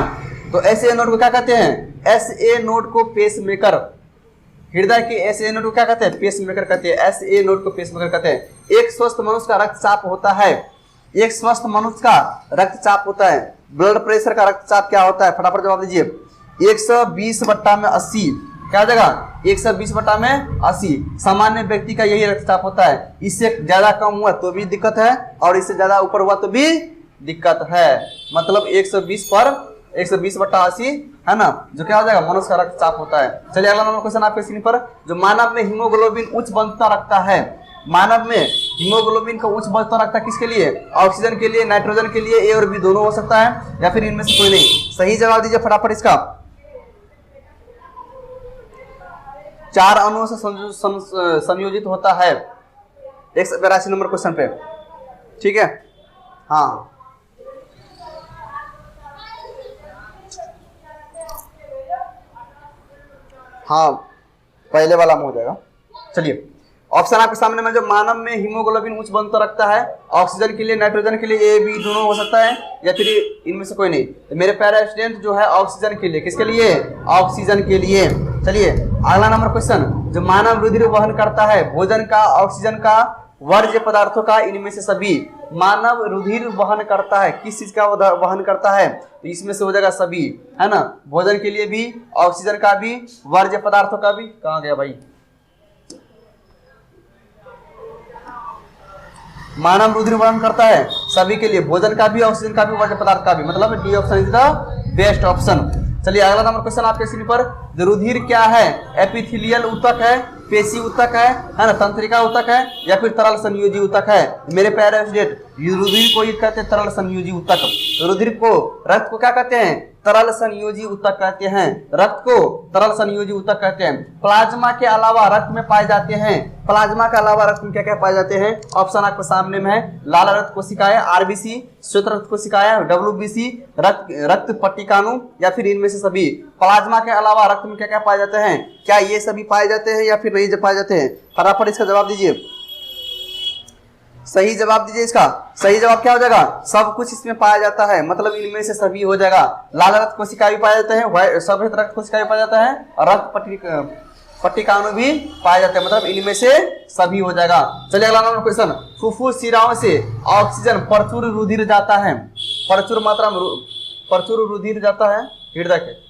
तो एसए नोड को क्या कहते हैं? एसए नोड को पेस मेकर, हृदय के एसए नोड को क्या कहते हैं? पेस मेकर कहते हैं। एसए नोड को पेस मेकर कहते हैं। एक स्वस्थ मनुष्य का रक्तचाप होता है, एक स्वस्थ मनुष्य का रक्तचाप होता है, ब्लड प्रेशर का रक्तचाप क्या होता है? फटाफट जवाब दीजिए। 120/80। क्या हो जाएगा? 120/80। सामान्य व्यक्ति का यही रक्तचाप होता है। इससे ज्यादा कम हुआ तो भी दिक्कत है और इससे ज्यादा ऊपर हुआ तो भी दिक्कत है। मतलब 120/80 है ना, जो क्या हो जाएगा? मनुष्य का रक्तचाप होता है। चलिए अगला नंबर क्वेश्चन आपके स्क्रीन पर, जो मानव में हीमोग्लोबिन उच्च बंधुता रखता है, मानव में हीमोग्लोबिन का उच्च बंधुता रखता है किसके लिए? ऑक्सीजन के लिए, नाइट्रोजन के लिए, ए और बी दोनों हो सकता है या फिर इनमें से कोई नहीं। सही जवाब दीजिए फटाफट इसका। 4 अणुओं से संयोजित होता है 182 नंबर क्वेश्चन पे, ठीक है। हाँ हाँ पहले वाला में हो जाएगा। चलिए ऑप्शन आपके सामने में, जो मानव में हीमोग्लोबिन उच्च बंधुता रखता है, ऑक्सीजन के लिए, नाइट्रोजन के लिए, ए बी दोनों हो सकता है या फिर इनमें से कोई नहीं। तो मेरे प्यारे स्टूडेंट जो है ऑक्सीजन के लिए, किसके लिए? ऑक्सीजन के लिए। चलिए अगला नंबर क्वेश्चन, जो मानव रुधिर वहन करता है, भोजन का, ऑक्सीजन का, वर्ज्य पदार्थों का, इनमें से सभी? मानव रुधिर वहन करता है, किस चीज का वहन करता है? तो इसमें से हो जाएगा सभी, है ना। भोजन के लिए भी, ऑक्सीजन का भी, वर्ज्य पदार्थों का भी। कहाँ गया भाई? मानव रुधिर वहन करता है सभी के लिए, भोजन का भी, ऑक्सीजन का भी, वर्ज्य पदार्थ का भी। मतलब D option is the best option. चलिए अगला नंबर क्वेश्चन आपके स्क्रीन पर, जो रुधिर क्या है? एपिथेलियल ऊतक है, पेशी ऊतक है ना, तंत्रिका ऊतक है या फिर तरल संयोजी ऊतक है? मेरे प्यारे स्टूडेंट, रुधिर को कहते हैं तरल संयोजी ऊतक। रुधिर को, रक्त को क्या कहते हैं? तरल संयोजी ऊतक कहते हैं। रक्त को तरल संयोजी ऊतक कहते हैं। प्लाज्मा के अलावा रक्त में पाए जाते हैं, प्लाज्मा के अलावा रक्त में क्या क्या पाए जाते हैं? ऑप्शन आपके सामने में है, लाल रक्त कोशिकाएं, आरबीसी, श्वेत रक्त कोशिकाएं, डब्ल्यूबीसी, रक्त पट्टिकाणु या फिर इनमें से सभी? प्लाज्मा के अलावा रक्त में क्या क्या पाए जाते हैं? क्या ये सभी पाए जाते हैं या फिर नहीं पाए जाते हैं? फटाफट इसका जवाब दीजिए, सही जवाब दीजिए। इसका सही जवाब क्या हो जाएगा? सब कुछ इसमें पाया जाता है, मतलब इनमें से सभी हो जाएगा। लाल रक्त कोशिका भी पाया जाता है, सफेद रक्त कोशिका भी पाया जाता है, और रक्त पट्टिकाणु भी पाए जाते हैं, मतलब इनमें से सभी हो जाएगा। चलिए अगला नंबर क्वेश्चन, फुफ्फुस शिराओं से ऑक्सीजन प्रचुर रुधिर जाता है, प्रचुर मात्रा में प्रचुर रुधिर जाता है हृदय के।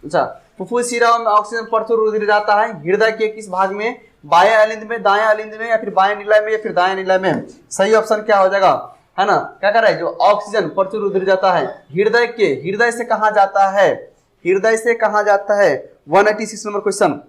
अच्छा, फुफ्फुस शिराओं में ऑक्सीजन प्रचुर रुधिर जाता है हृदय के किस भाग में? बाएं अलिंद में, दाएं अलिंद में, या फिर बाएं निलय में, या फिर दाएं निलय में? सही ऑप्शन क्या हो जाएगा? है ना, क्या कर रहा है? जो ऑक्सीजन प्रचुर रुधिर जाता है हृदय के, हृदय से कहाँ जाता है? हृदय से कहाँ जाता है? 186 नंबर क्वेश्चन,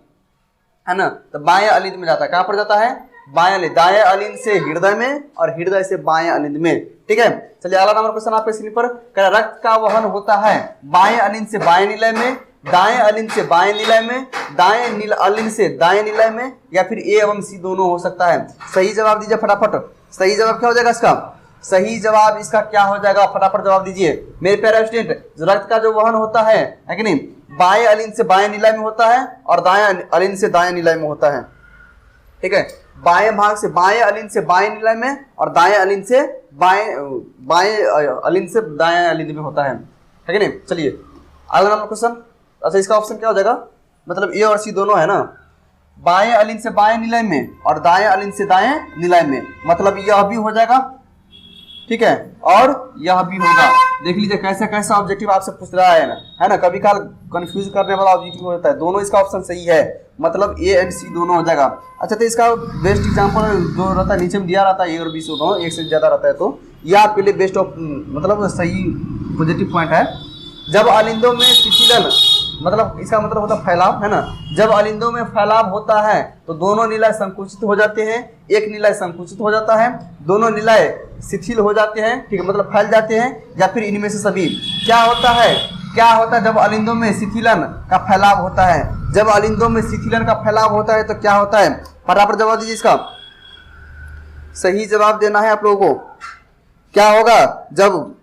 है ना। तो बाएं अलिंद में जाता है। कहाँ पर जाता है? बाएं अलिंद, दाएं अलिंद से हृदय में और हृदय से बाएं अलिंद में। ठीक है, चलिए अगला नंबर क्वेश्चन आपके स्क्रीन पर, रक्त का वहन होता है बाएं अलिंद से बाएं निलय में, दाएं अलिंद से बाएं निलय में, दाएं अलिंद से दाएं निलय में, या फिर ए एवं सी दोनों हो सकता है। सही जवाब दीजिए फटाफट। सही जवाब क्या हो जाएगा इसका? सही जवाब इसका क्या हो जाएगा? फटाफट जवाब दीजिए मेरे प्यारे स्टूडेंट। रक्त का जो वहन होता है कि नहीं, बाएं अलिंद से बाएं निलय में होता है और दाएं अलिंद से दाएं निलय में होता है। ठीक है, बाएं भाग से बाएं अलिंद से बाएं निलय में और दाएं अलिंद से बाएं अलिंद से दाएं अलिंद में होता है कि नहीं। चलिए अगला नंबर क्वेश्चन। अच्छा, इसका ऑप्शन क्या हो जाएगा? मतलब ए और सी दोनों है ना, बाएं अलिंद से बाएं निलय में और दाएं अलिंद से दाएं निलय में, मतलब यह भी हो जाएगा। ठीक है, और यह भी होगा। देख लीजिए कैसा कैसा ऑब्जेक्टिव आपसे पूछ रहा है ना, है ना। कभी काल कंफ्यूज करने वाला ऑब्जेक्टिव होता है। दोनों इसका ऑप्शन सही है, मतलब ए एंड सी दोनों हो जाएगा। अच्छा, तो इसका बेस्ट एग्जांपल जो रहता है नीचे में दिया रहता है, ए और बी से दोनों एक से ज्यादा रहता है, तो यह आपके लिए बेस्ट ऑफ मतलब सही पॉजिटिव पॉइंट है। जब अलिंदों में शिथिलन, मतलब इसका मतलब होता है फैलाव, है ना। जब अलिंदों में फैलाव होता है तो दोनों निलय संकुचित हो जाते हैं, एक निलय संकुचित हो जाता है, दोनों निलय शिथिल हो जाते हैं। ठीक है, मतलब फैल जाते हैं, या फिर इनमें से सभी। क्या होता है? क्या होता है जब अलिंदों में शिथिलन का फैलाव होता है? जब अलिंदों में शिथिलन का फैलाव होता है तो क्या होता है? फटाफट जवाब दीजिए इसका। सही जवाब देना है आप लोगों को। क्या होगा जब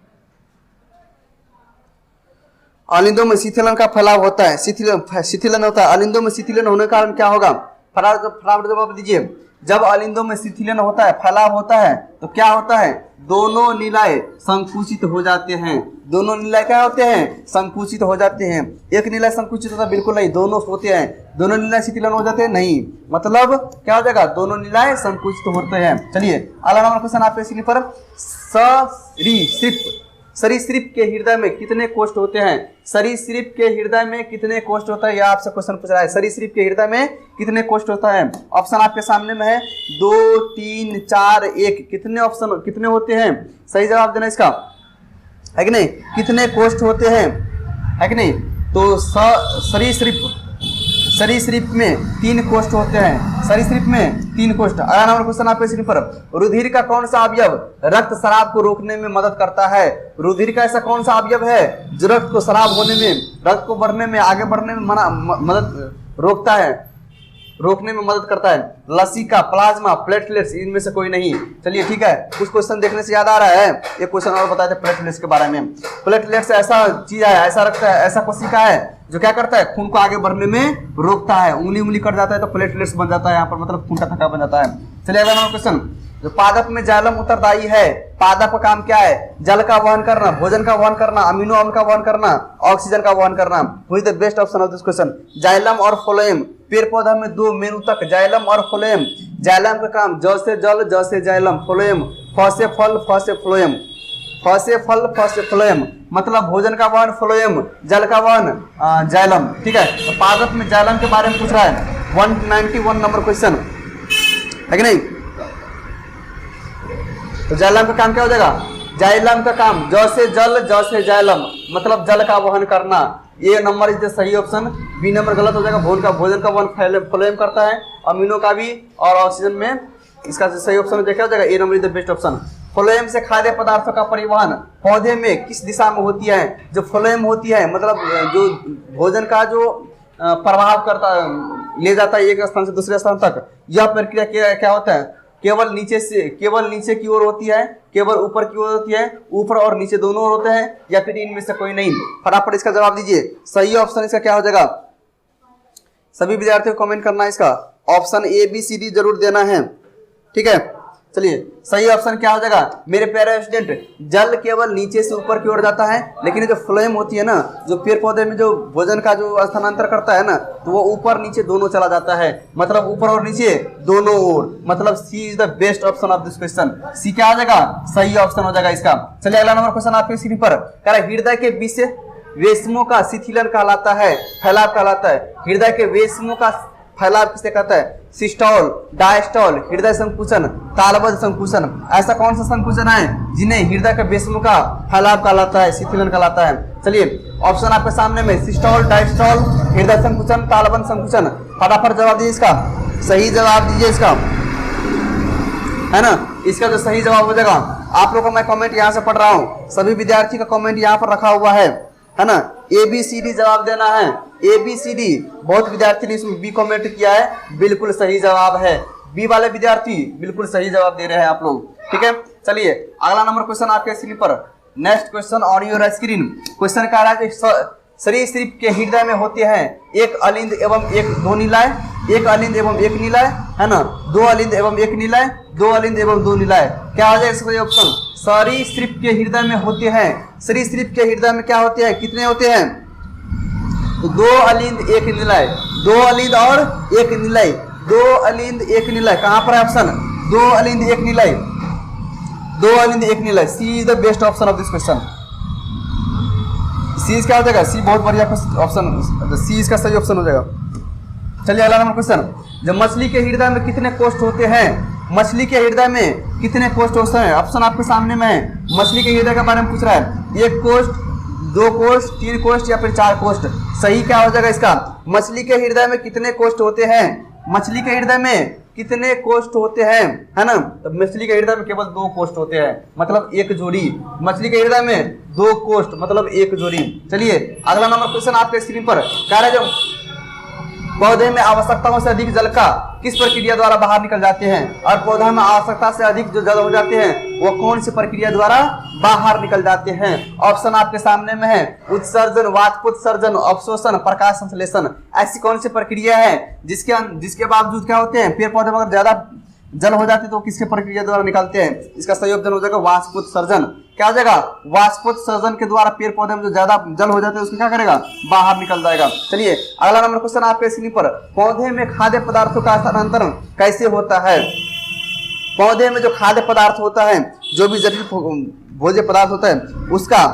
अलिंदों में शिथिलन का फैलाव होता है? शिथिलन होता है, अलिंदों में शिथिलन होने के कारण क्या होगा? फटाफट जवाब दीजिए। जब अलिंदों में शिथिलन होता है, फैलाव होता है, तो क्या होता है? दोनों निलय संकुचित हो जाते हैं। दोनों निलय क्या होते हैं? संकुचित हो जाते हैं। एक निलय संकुचित होता है? बिल्कुल नहीं, दोनों होते हैं। दोनों निलय शिथिलन हो जाते हैं? नहीं, मतलब क्या हो जाएगा? दोनों निलय संकुचित होते हैं। चलिए अगला नंबर क्वेश्चन आपके स्क्रीन पर, सरीसृप, सरीसृप के हृदय में कितने कोष्ठ होते हैं? सरीसृप के हृदय में कितने कोष्ठ होता है? यह आपसे क्वेश्चन पूछ रहा है। सरीसृप के हृदय में कितने कोष्ठ होता है? ऑप्शन आपके सामने में है, 2, 3, 4, 1। कितने ऑप्शन कितने होते हैं? सही जवाब देना इसका, है कि नहीं। कितने कोष्ठ होते हैं, है कि नहीं। तो सरीसृप में 3 कोष्ठ होते हैं। सरीसृप में 3 कोष्ठ। अगला नंबर क्वेश्चन आपके स्क्रीन पर, रुधिर का कौन सा अवयव रक्त शराब को रोकने में मदद करता है? रुधिर का ऐसा कौन सा अवयव है जो रक्त को शराब होने में, रक्त को बढ़ने में, आगे बढ़ने में मदद रोकता है, रोकने में मदद करता है? लसिका, प्लाज्मा, प्लेटलेट्स, इनमें से कोई नहीं। चलिए ठीक है, कुछ क्वेश्चन देखने से याद आ रहा है, एक क्वेश्चन और बताए थे प्लेटलेट्स के बारे में। प्लेटलेट्स ऐसा चीज है, ऐसा रखता है, ऐसा कोशिका है जो क्या करता है? खून को आगे बढ़ने में रोकता है। उंगली कट जाता है तो प्लेटलेट्स बन जाता है यहाँ पर, मतलब खून का थक्का बन जाता है। चलिए अगला नंबर क्वेश्चन, जो पादप में जाइलम उत्तरदायी है, पादप का काम क्या है? जल का वहन करना, भोजन का वहन करना, अमीनो अम्ल का वहन करना, ऑक्सीजन का वहन करना। हुई the best option of this question. Xylem और फ्लोएम, पेड़ पौधा में 2 मेन ऊतक, जाइलम और फ्लोएम। जाइलम का काम ज से जल, ज से जाइलम, फ्लोएम फ से फल, फ से फ्लोएम, फ से फल, फ से फ्लोएम, मतलब भोजन का वहन फ्लोएम, जल का वहन जाइलम। ठीक है, तो पादप में जाइलम के बारे में पूछ रहा है। 191 नंबर क्वेश्चन, है कि नहीं। तो जाइलम का काम क्या हो जाएगा? जाइलम का काम ज से जल, ज से जाइलम, मतलब जल का वहन करना। ए नंबर इज द सही ऑप्शन, बी नंबर गलत हो जाएगा। भोजन का वहन फ्लोएम करता है, अमीनो का भी, और ऑक्सीजन में इसका सही ऑप्शन देखा जाएगा, A number is the best option. Phloem से खाद्य पदार्थों का परिवहन पौधे में किस दिशा में होती है? जो फ्लोएम होती है, मतलब जो भोजन का जो प्रभाव करता, ले जाता है एक स्थान से दूसरे स्थान तक, यह प्रक्रिया क्या होता है? केवल नीचे की ओर होती है, केवल ऊपर की ओर होती है, ऊपर और नीचे दोनों ओर होते हैं, या फिर इनमें से कोई नहीं? फटाफट इसका जवाब दीजिए। सही ऑप्शन इसका क्या हो जाएगा? सभी विद्यार्थियों को कमेंट करना है इसका option A B C D जरूर देना है, ठीक है। चलिए सही ऑप्शन क्या हो जाएगा मेरे प्यारे स्टूडेंट? जल केवल नीचे से ऊपर की ओर जाता है, लेकिन जो फ्लोएम होती है ना, जो पेड़ पौधे में जो भोजन का जो स्थानांतर करता है ना, तो वो ऊपर नीचे दोनों चला जाता है, मतलब ऊपर और नीचे दोनों ओर। मतलब C is the best option of this question. C क्या हो जाएगा? सही ऑप्शन हो जाएगा इसका। चलिए अगला नंबर क्वेश्चन आपके स्क्रीन पर कह रहा है हृदय के बीच से वेशमों का शिथिलन कहलाता है, फैलाव कहलाता है। हृदय के वेशमों का फैलाव किसे कहता है? सिस्टोल, डायस्टोल, हृदय संकुचन, तालबद्ध संकुचन। ऐसा कौन सा संकुचन है जिन्हें हृदय के वेशमों का फैलाव कहलाता है, शिथिलन कहलाता है? चलिए ऑप्शन आपके सामने में सिस्टोल, डायस्टोल, हृदय संकुचन, तालबद्ध संकुचन। फटाफट जवाब दीजिए इसका, सही जवाब दीजिए इसका, है ना। इसका जो सही जवाब हो जाएगा, आप लोगों का मैं कमेंट यहाँ से पढ़ रहा हूँ, सभी विद्यार्थी का कमेंट यहाँ पर रखा हुआ है ना। ए बी सी डी जवाब देना है, ए बी सी डी। बहुत विद्यार्थी ने इसमें बी कमेंट किया है, बिल्कुल सही जवाब है। बी वाले विद्यार्थी बिल्कुल सही जवाब दे रहे हैं आप लोग, ठीक है। चलिए अगला नंबर क्वेश्चन आपके स्क्रीन पर, next question on your screen. Question कह रहा है सरीसृप के हृदय में होते हैं एक अलिंद एवं एक दो निलाय, एक अलिंद एवं एक निलाय, है ना, दो अलिंद एवं एक निलाय, दो अलिंद एवं दो निलाय। क्या हो जाएगा इसका ऑप्शन? सरीसृप के हृदय में होते हैं, सरीसृप के हृदय में क्या होते हैं? कितने होते हैं? तो दो अलिंद एक निलय, दो अलिंद और एक निलय, दो अलिंद एक निलय। कहां पर है ऑप्शन? दो अलिंद एक निलय, दो अलिंद एक निलय। C is the best option of this question. C क्या हो जाएगा? सी बहुत बढ़िया ऑप्शन, सी इसका सही ऑप्शन हो जाएगा। चलिए अगला नंबर क्वेश्चन, जब मछली के हृदय में कितने कोष्ठ होते हैं? मछली के हृदय में कितने कोष्ठ होते हैं? ऑप्शन आपके सामने में है। मछली के हृदय के बारे में पूछ रहा है, एक कोष्ठ, दो कोष्ठ, तीन कोष्ठ या फिर चार कोष्ठ। सही क्या हो जाएगा इसका? मछली के हृदय में कितने कोष्ठ होते हैं? मछली के हृदय में कितने कोष्ठ होते हैं, है ना। तो मछली के हृदय में केवल दो कोष्ठ होते हैं, मतलब एक जोड़ी। मछली के हृदय में दो कोष्ठ मतलब एक जोड़ी। चलिए अगला नंबर क्वेश्चन आपके स्क्रीन पर कह रहे जो पौधे में आवश्यकताओं से अधिक जल का किस प्रक्रिया द्वारा बाहर निकल जाते हैं? और पौधा में आवश्यकता से अधिक जो जल हो जाते हैं वो कौन सी प्रक्रिया द्वारा बाहर निकल जाते हैं? ऑप्शन आपके सामने में है, उत्सर्जन, वाष्पोत्सर्जन, अवशोषण, प्रकाश संश्लेषण। ऐसी कौन सी प्रक्रिया है जिसके बावजूद क्या होते हैं? पेड़ पौधे में अगर ज्यादा जल हो जाते तो किसके प्रक्रिया द्वारा निकालते हैं? इसका सही ऑप्शन हो जाएगा वाष्पोत्सर्जन। क्या हो जाएगा? वाष्पोत्सर्जन के द्वारा पेड़ पौधे में जो ज्यादा जल हो जाते हैं उसको क्या करेगा? बाहर निकल जाएगा। चलिए अगला नंबर क्वेश्चन आपके स्क्रीन पर, पौधे में खाद्य पदार्थों का स्थानांतरण कैसे होता है? पौधे में जो खाद्य पदार्थ होता है, जो भी जटिल भोज्य पदार्थ होता है उसका,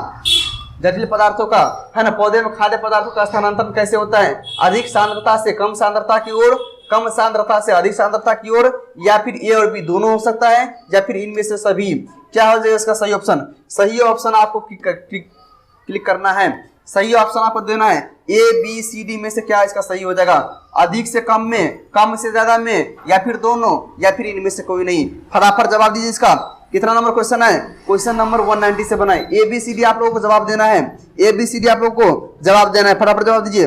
जटिल पदार्थों का, है ना, पौधे में खाद्य पदार्थों का स्थानांतरण कैसे होता है? अधिक सांद्रता से कम सांद्रता की ओर, कम सांद्रता से अधिक सांद्रता की ओर, या फिर ए और बी दोनों हो सकता है, या फिर इनमें से सभी। क्या हो जाएगा इसका सही ऑप्शन? सही ऑप्शन आपको क्लिक करना है, सही ऑप्शन आपको देना है। ए बी सी डी में से क्या इसका सही हो जाएगा? अधिक से कम में, कम से ज्यादा में, या फिर दोनों, या फिर इनमें से कोई नहीं। फटाफट जवाब दीजिए इसका। कितना नंबर क्वेश्चन है? क्वेश्चन नंबर 197 है। ए बी सी डी आप लोगों को जवाब देना है, ए बी सी डी आप लोगों को जवाब देना है। फटाफट जवाब दीजिए,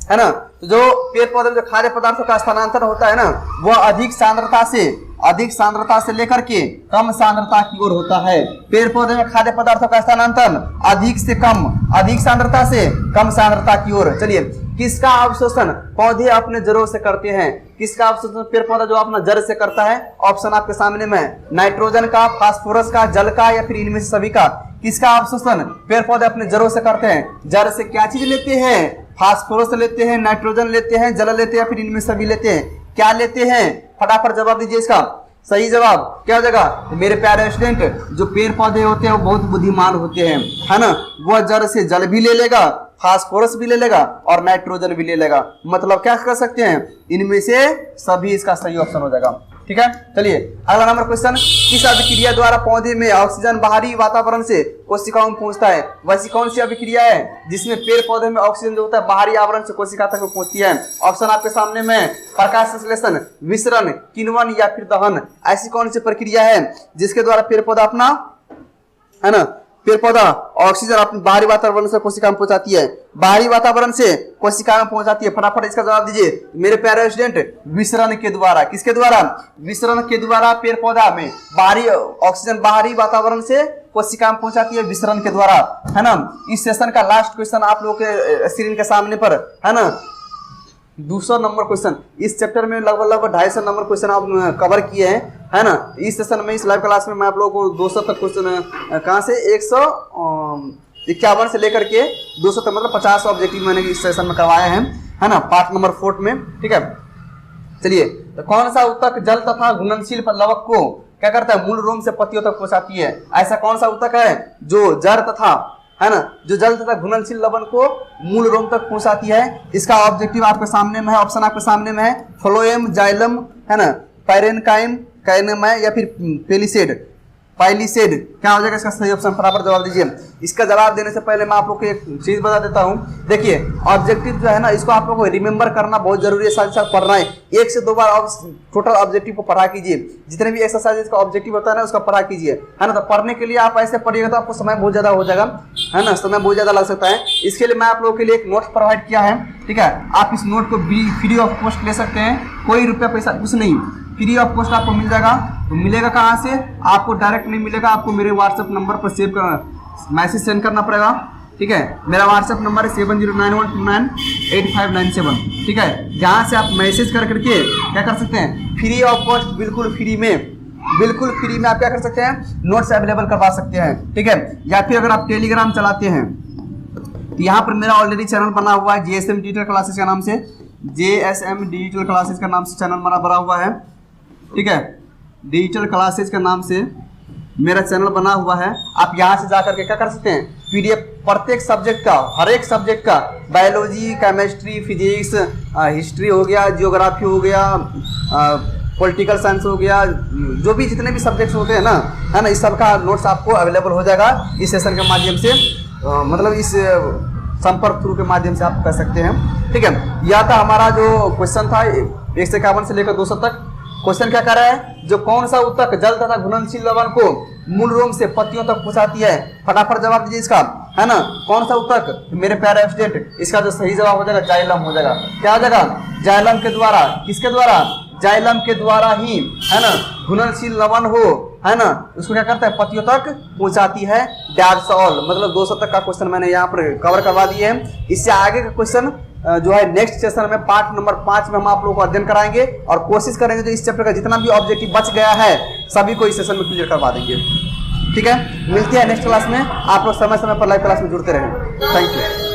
है ना। तो जो पेड़ पौधे में जो खाद्य पदार्थों का स्थानांतरण होता है ना, वह अधिक सांद्रता से लेकर के कम सांद्रता की ओर होता है। पेड़ पौधे में खाद्य पदार्थों का स्थानांतरण अधिक से कम, अधिक सांद्रता से कम सांद्रता की ओर। चलिए किसका अवशोषण पौधे अपने जड़ों से करते हैं? किसका अवशोषण पेड़ पौधा जो अपना जड़ से करता है? ऑप्शन आपके सामने में है, नाइट्रोजन का, फास्फोरस का, जल का, या फिर इनमें से सभी का। किसका अवशोषण पेड़ पौधे अपने जड़ों से करते हैं? जड़ से क्या चीज लेते हैं? फास्फोरस लेते हैं, नाइट्रोजन लेते हैं, जल लेते हैं, या फिर इनमें सभी लेते हैं? क्या लेते हैं? फटाफट जवाब दीजिए इसका। सही जवाब क्या हो जाएगा? तो मेरे प्यारे स्टूडेंट, जो पेड़ पौधे होते हैं वो बहुत बुद्धिमान होते हैं, है ना। वह जड़ से जल भी ले लेगा, फास्फोरस भी ले लेगा और नाइट्रोजन भी ले लेगा। मतलब क्या कर सकते हैं? इनमें से सभी इसका सही ऑप्शन हो जाएगा, ठीक है। चलिए अगला नंबर क्वेश्चन, किस अभिक्रिया द्वारा पौधे में ऑक्सीजन बाहरी वातावरण से कोशिकाओं में पहुंचता है? वैसी कौन सी अभिक्रिया है जिसमें पेड़ पौधे में ऑक्सीजन जो होता है बाहरी आवरण से कोशिका तक पहुंचती है? ऑप्शन आपके सामने में, प्रकाश संश्लेषण, विसरण, किण्वन, या फिर दहन। ऐसी कौन सी प्रक्रिया है जिसके द्वारा पेड़ पौधा अपना, है ना, पेड़ पौधा ऑक्सीजन अपने बाहरी वातावरण से कोशिका में पहुंचाती है, बाहरी वातावरण से कोशिका में पहुंचाती है। फटाफट इसका जवाब दीजिए मेरे प्यारे स्टूडेंट, विसरण के द्वारा। किसके द्वारा? विसरण के द्वारा पेड़ पौधा में बाहरी ऑक्सीजन बाहरी वातावरण से कोशिका में पहुंचाती है, विसरण के द्वारा, है ना। इस सेशन का लास्ट क्वेश्चन आप लोगों के स्क्रीन के सामने पर है ना, 200 नंबर क्वेश्चन। इस चैप्टर में लगभग 250 नंबर क्वेश्चन आप कवर किए हैं, है ना। इस सेशन में, इस लाइव क्लास में मैं आप लोगों को 200 तक क्वेश्चन, कहाँ से 151 से लेकर के 200 तक, मतलब 50 ऑब्जेक्टिव मैंने इस सेशन में करवाए हैं, है ना, पार्ट नंबर 4 में। ठीक है, चलिए, तो कौन सा ऊतक जल तथा घुलनशील लवक को क्या करता है? मूल रोम से पत्तियों तक पहुंचाती है। ऐसा कौन सा ऊतक है जो जड़ तथा, है ना, जो जल तथा घुलनशील लवण को मूल रोम तक पहुंचाती है? इसका ऑब्जेक्टिव आपके सामने में है, ऑप्शन आपके सामने में है, फ्लोएम, जाइलम, है ना, पैरेनकाइम, कैनम या फिर पेलिसेड, पाइलिसेड। क्या हो जाएगा इसका सही ऑप्शन? फटाफट जवाब दीजिए। इसका जवाब देने से पहले मैं आप लोग को एक चीज बता देता हूं। देखिए, ऑब्जेक्टिव जो है ना, इसको आप लोगों को रिमेंबर करना बहुत जरूरी है, साथ साथ पढ़ना है। 1 से 2 बार टोटल ऑब्जेक्टिव को पढ़ा कीजिए। जितने भी एक्सरसाइज का ऑब्जेक्टिव होता है ना, उसका पढ़ा कीजिए, है ना। तो पढ़ने के लिए आप ऐसे पढ़िएगा तो आपको समय बहुत ज्यादा हो जाएगा, है ना, समय बहुत ज्यादा लग सकता है। इसके लिए मैं आप लोगों के लिए एक नोट प्रोवाइड किया है। ठीक है, आप इस नोट को फ्री ऑफ कॉस्ट ले सकते हैं, कोई रुपया पैसा कुछ नहीं, फ्री ऑफ कॉस्ट आपको मिल जाएगा। तो मिलेगा कहाँ से? आपको डायरेक्ट नहीं मिलेगा, आपको मेरे व्हाट्सएप नंबर पर सेव कर मैसेज सेंड करना पड़ेगा। ठीक है, मेरा व्हाट्सएप नंबर है 7091298597। ठीक है, जहाँ से आप मैसेज कर करके क्या कर सकते हैं? फ्री ऑफ कॉस्ट, बिल्कुल फ्री में आप क्या कर सकते हैं? नोट्स अवेलेबल करवा सकते हैं। ठीक है, या फिर अगर आप टेलीग्राम चलाते हैं तो यहाँ पर मेरा ऑलरेडी चैनल बना हुआ है, JSM डिजिटल क्लासेस के नाम से, JSM डिजिटल क्लासेस का नाम से चैनल बना हुआ है। ठीक है, डिजिटल क्लासेस के नाम से मेरा चैनल बना हुआ है। आप यहाँ से जाकर के क्या कर सकते हैं? PDF प्रत्येक सब्जेक्ट का, हर एक सब्जेक्ट का, बायोलॉजी, केमिस्ट्री, फिजिक्स, हिस्ट्री हो गया, जियोग्राफी हो गया, पॉलिटिकल साइंस हो गया, जो भी जितने भी सब्जेक्ट्स होते हैं ना, है ना, इस सब का नोट्स आपको अवेलेबल हो जाएगा इस सेशन के माध्यम से, मतलब इस संपर्क थ्रू के माध्यम से आप कर सकते हैं। ठीक है, यह था हमारा जो क्वेश्चन था 151 से लेकर 200 तक। क्वेश्चन क्या कर रहा है? जो कौन सा ऊतक जल तथा घुलनशील लवण को मूल रोम से पत्तियों तक पहुंचाती है? फटाफट जवाब दीजिए इसका, है ना। कौन सा ऊतक मेरे प्यारे स्टूडेंट? इसका जो सही जवाब हो जाएगा जाइलम हो जाएगा। क्या हो जाएगा? जाइलम के द्वारा। किसके द्वारा? जाइलम के द्वारा ही, है ना, घुलनशील लवण हो, है ना, उसको क्या करता है? पत्तियों तक पहुंचाती है। दैट्स ऑल, मतलब 200 तक का क्वेश्चन मैंने यहाँ पर कवर करवा दिए हैं। इससे आगे का क्वेश्चन जो है नेक्स्ट सेशन में पार्ट नंबर 5 में हम आप लोगों को अध्ययन कराएंगे और कोशिश करेंगे जो इस चैप्टर का जितना भी ऑब्जेक्टिव बच गया है सभी को इस सेशन में क्लियर करवा देंगे। ठीक है, मिलते हैं नेक्स्ट क्लास में। आप लोग समय समय पर लाइव क्लास में जुड़ते रहें। Thank you.